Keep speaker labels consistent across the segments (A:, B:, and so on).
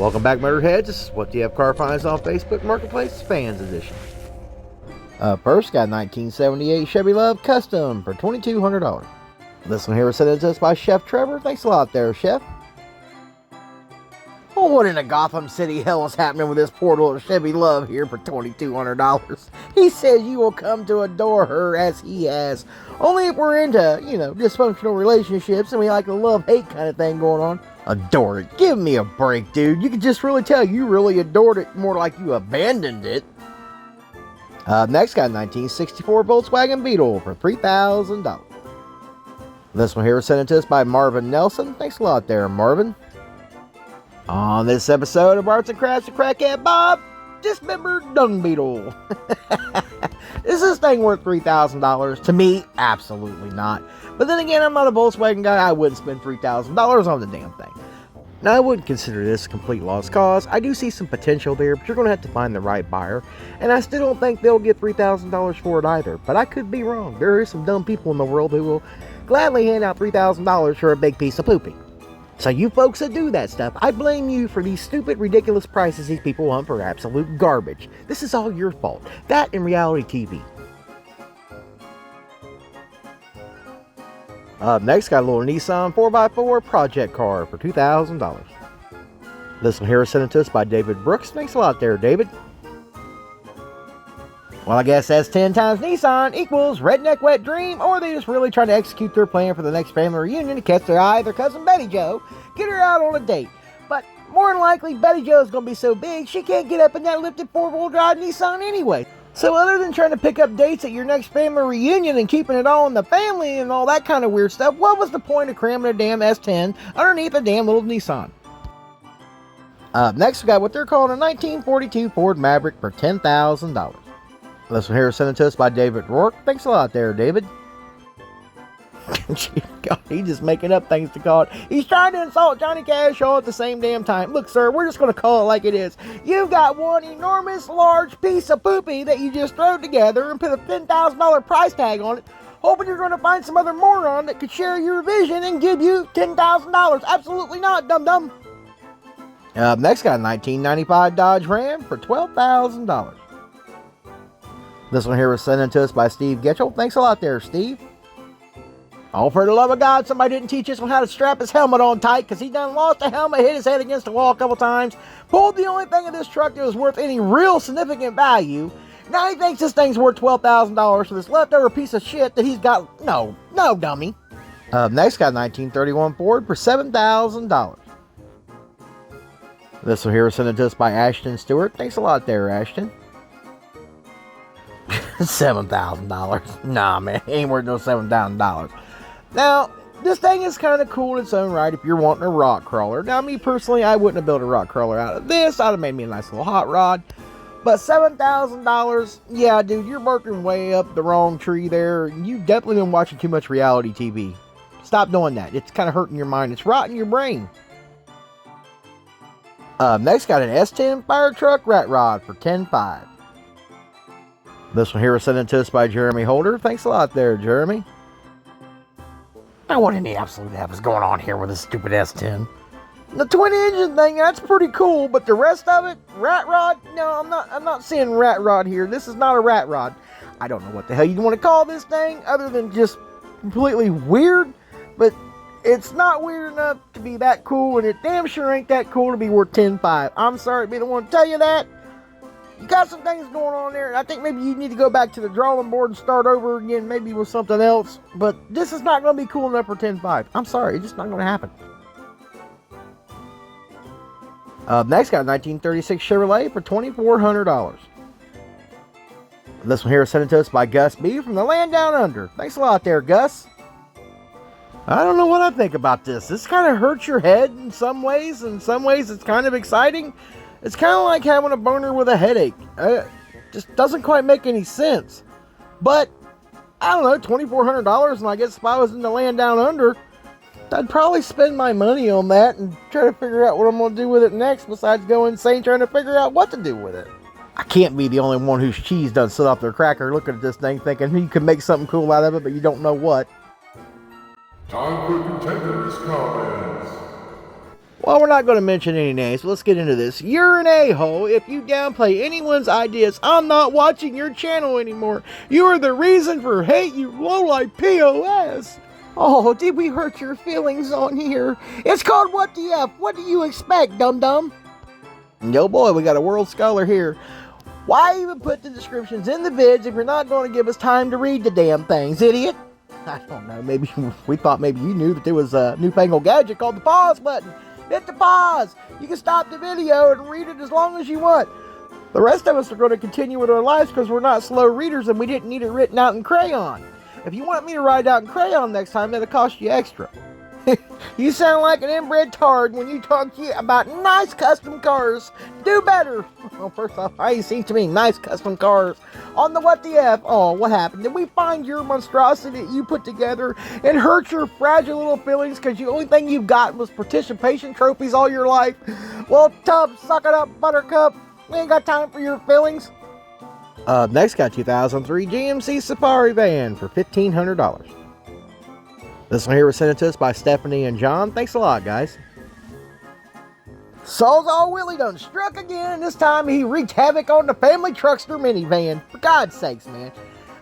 A: Welcome back, Motorheads. This is WTF Car Finds on Facebook Marketplace Fans Edition. First, got a 1978 Chevy Love Custom for $2,200. This one here was sent to us by Chef Trevor. Thanks a lot there, Chef. Oh, what in the Gotham City hell is happening with this poor little Chevy Love here for $2,200? He says you will come to adore her as he has. Only if we're into, dysfunctional relationships and we like a love-hate kind of thing going on. Adore it. Give me a break, dude. You can just really tell you really adored it, more like you abandoned it. Next, got a 1964 Volkswagen Beetle for $3,000. This one here was sent to us by Marvin Nelson. Thanks a lot there, Marvin. On this episode of Arts and Crafts with Crackhead Bob, dismembered dung beetle. Is this thing worth $3,000? To me, absolutely not. But then again, I'm not a Volkswagen guy. I wouldn't spend $3,000 on the damn thing. Now, I wouldn't consider this a complete lost cause. I do see some potential there, but you're going to have to find the right buyer. And I still don't think they'll get $3,000 for it either. But I could be wrong. There are some dumb people in the world who will gladly hand out $3,000 for a big piece of poopy. So you folks that do that stuff, I blame you for these stupid, ridiculous prices these people want for absolute garbage. This is all your fault. That and reality TV. Next, got a little Nissan 4x4 project car for $2,000. This one here is sent to us by David Brooks. Thanks a lot there, David. Well, I guess that's 10 times Nissan equals redneck wet dream, or they just really trying to execute their plan for the next family reunion to catch their eye, their cousin Betty Jo, get her out on a date. But more than likely, Betty Jo's going to be so big, she can't get up in that lifted four-wheel drive Nissan anyway. So other than trying to pick up dates at your next family reunion and keeping it all in the family and all that kind of weird stuff, what was the point of cramming a damn S10 underneath a damn little Nissan? Next, we got what they're calling a 1942 Ford Maverick for $10,000. This one here is sent to us by David Rourke. Thanks a lot there, David. God, he's just making up things to call it. He's trying to insult Johnny Cash all at the same damn time. Look, sir, we're just going to call it like it is. You've got one enormous, large piece of poopy that you just throw together and put a $10,000 price tag on it, hoping you're going to find some other moron that could share your vision and give you $10,000. Absolutely not, dum-dum. Next, got a 1995 Dodge Ram for $12,000. This one here was sent to us by Steve Getchell. Thanks a lot there, Steve. Oh, for the love of God, somebody didn't teach us how to strap his helmet on tight, because he done lost the helmet, hit his head against the wall a couple times, pulled the only thing in this truck that was worth any real significant value. Now he thinks this thing's worth $12,000 for this leftover piece of shit that he's got. No, dummy. Next, got a 1931 Ford for $7,000. This one here was sent to us by Ashton Stewart. Thanks a lot there, Ashton. $7,000. Nah, man, ain't worth no $7,000. Now, this thing is kind of cool in its own right if you're wanting a rock crawler. Now, me personally, I wouldn't have built a rock crawler out of this. I'd have made me a nice little hot rod. But $7,000, yeah, dude, you're working way up the wrong tree there. You've definitely been watching too much reality TV. Stop doing that. It's kind of hurting your mind. It's rotting your brain. Next, got an S10 fire truck rat rod for $10,500. This one here was sent to us by Jeremy Holder. Thanks a lot there, Jeremy. Now, what in the absolute F is going on here with this stupid S10? The twin engine thing, that's pretty cool, but the rest of it, rat rod? No, I'm not seeing rat rod here. This is not a rat rod. I don't know what the hell you want to call this thing other than just completely weird, but it's not weird enough to be that cool, and it damn sure ain't that cool to be worth $10,500. I'm sorry to be the one to tell you that. You got some things going on there. I think maybe you need to go back to the drawing board and start over again, maybe with something else. But this is not going to be cool enough for $10,500. I'm sorry, it's just not going to happen. Next, got a 1936 Chevrolet for $2,400. This one here is sent to us by Gus B from the land down under. Thanks a lot there, Gus. I don't know what I think about this. This kind of hurts your head in some ways. In some ways, it's kind of exciting. It's kind of like having a boner with a headache. Just doesn't quite make any sense. But, I don't know, $2,400, and I guess if I was in the land down under, I'd probably spend my money on that and try to figure out what I'm going to do with it next, besides go insane trying to figure out what to do with it. I can't be the only one whose cheese doesn't sit off their cracker looking at this thing thinking you could make something cool out of it, but you don't know what.
B: Time for contenders comments.
A: Well, we're not going to mention any names, so let's get into this. You're an a-hole if you downplay anyone's ideas. I'm not watching your channel anymore. You are the reason for hate, you lowlife POS. Oh, did we hurt your feelings on here? It's called WTF. What do you expect, dum-dum? Yo, boy, we got a world scholar here. Why even put the descriptions in the vids if you're not going to give us time to read the damn things, idiot? I don't know, maybe we thought maybe you knew that there was a newfangled gadget called the pause button. Hit the pause. You can stop the video and read it as long as you want. The rest of us are going to continue with our lives because we're not slow readers and we didn't need it written out in crayon. If you want me to write out in crayon next time, it'll cost you extra. You sound like an inbred tard when you talk shit about nice custom cars. Do better. Well, first off, I ain't seen too many nice custom cars. On the What the F? Oh, what happened? Did we find your monstrosity that you put together and hurt your fragile little feelings because the only thing you got was participation trophies all your life? Well, Tub, suck it up, Buttercup. We ain't got time for your feelings. Next got 2003 GMC Safari van for $1,500. This one here was sent to us by Stephanie and John. Thanks a lot, guys. Sawzall Willie done struck again, and this time he wreaked havoc on the family truckster minivan. For God's sakes, man.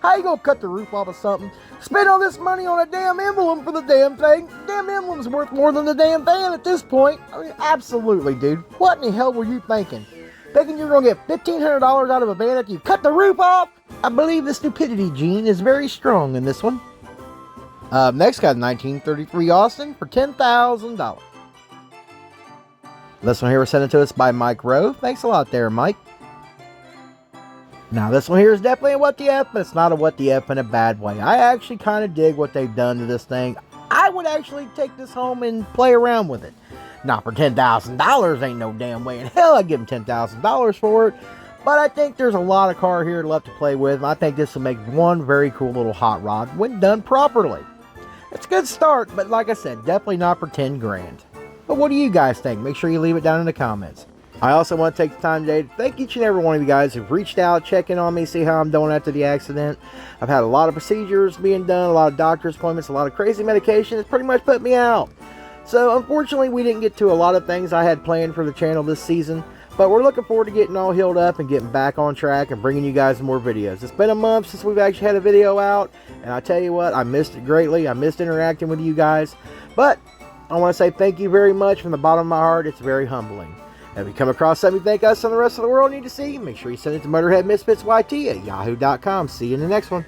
A: How you gonna cut the roof off of something? Spend all this money on a damn emblem for the damn thing? Damn emblem's worth more than the damn van at this point. I mean, absolutely, dude. What in the hell were you thinking? Thinking you're gonna get $1,500 out of a van after you cut the roof off? I believe the stupidity gene is very strong in this one. Next got 1933 Austin for $10,000. This one here was sent to us by Mike Rowe. Thanks a lot there, Mike. Now this one here is definitely a What the F, but it's not a What the F in a bad way. I actually kind of dig what they've done to this thing. I would actually take this home and play around with it. Not for $10,000, ain't no damn way in hell I'd give them $10,000 for it. But I think there's a lot of car here left to play with, and I think this will make one very cool little hot rod when done properly. It's a good start, but like I said, definitely not for 10 grand. But what do you guys think? Make sure you leave it down in the comments. I also want to take the time today to thank each and every one of you guys who've reached out, checking on me, see how I'm doing after the accident. I've had a lot of procedures being done, a lot of doctor's appointments, a lot of crazy medication. It's pretty much put me out. So unfortunately, we didn't get to a lot of things I had planned for the channel this season. But we're looking forward to getting all healed up and getting back on track and bringing you guys more videos. It's been a month since we've actually had a video out. And I tell you what, I missed it greatly. I missed interacting with you guys. But I want to say thank you very much from the bottom of my heart. It's very humbling. If you come across something you think us and the rest of the world need to see, make sure you send it to MotorheadMisfitsYT at yahoo.com. See you in the next one.